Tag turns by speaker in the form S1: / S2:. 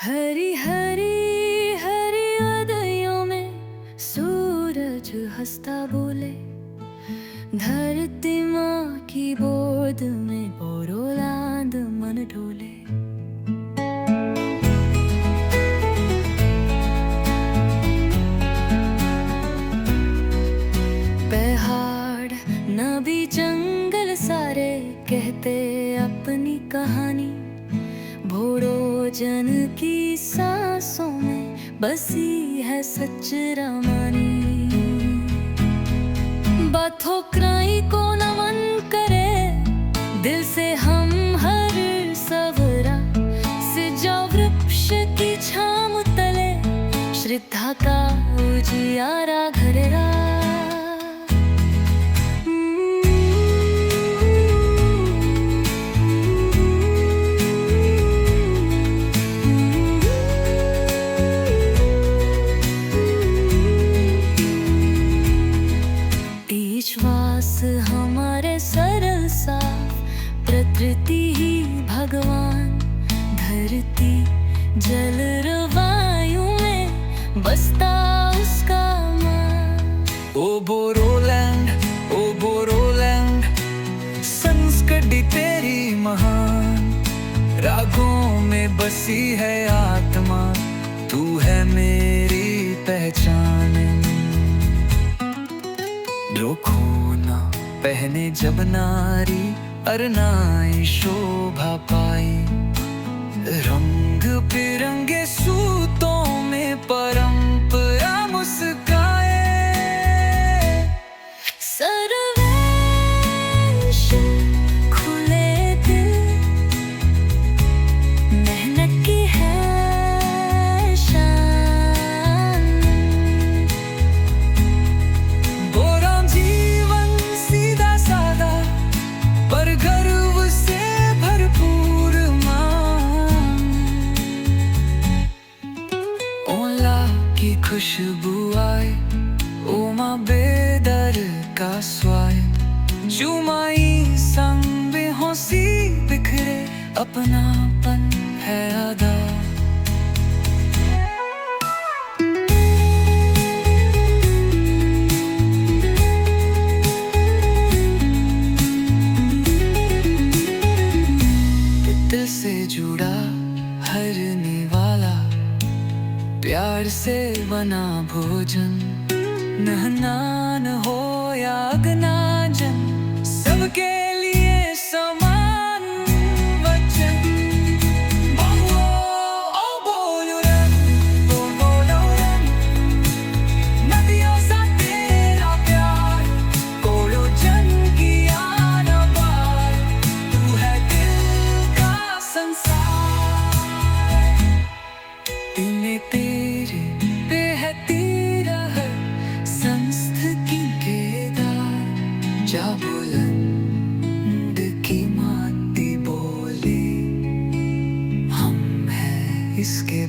S1: हरी हरी हरी वादियों में सूरज हंसता बोले, धरती माँ की गोद में बोरोलांद मन डोले। पहाड़ नदी जंगल सारे कहते अपनी कहानी, भोड़ो जन की सांसों में बसी है सच रमानी। ठोकराई को नमन करे दिल से हम हर सवरा, सिजा वृक्ष की छाम तले श्रद्धा का उजियारा घरेरा। श्वास हमारे सरल साफ, प्रकृति ही भगवान, धरती जल वायु में बसता उसका मान।
S2: ओ बोरोलैंड संस्कृति तेरी महान, रागों में बसी है आत्मा, तू है मेरी पहचान। रोको ना पहने जब नारी अरनाई शोभा पाई, रंग बिरंगे सूतों में परंपरा मुस्काए।
S1: सर्वेश खुले दिल मेहनत की है शान,
S2: बोरा जीवन सीधा सादा पर गर्व से भरपूर मान। ओला की खुशबू आए, ओमा बेदर का स्वाद, जुमाई संग बेहोशी बिखरे, अपनापन है अदा। दिल से जुड़ा हर निवाला, प्यार से बना भोजन, नहनान हो या अगनाजन, सबके लिए समान वचन। ओ बोलुरन, नदियों सा तेरा प्यार, कोड़ो जन की आन बार, तू है दिल का संसार। इन्हें तेरे पे है तेरा हर संस्कृति के दार, जा बुलंद की माती बोले, हम हैं इसके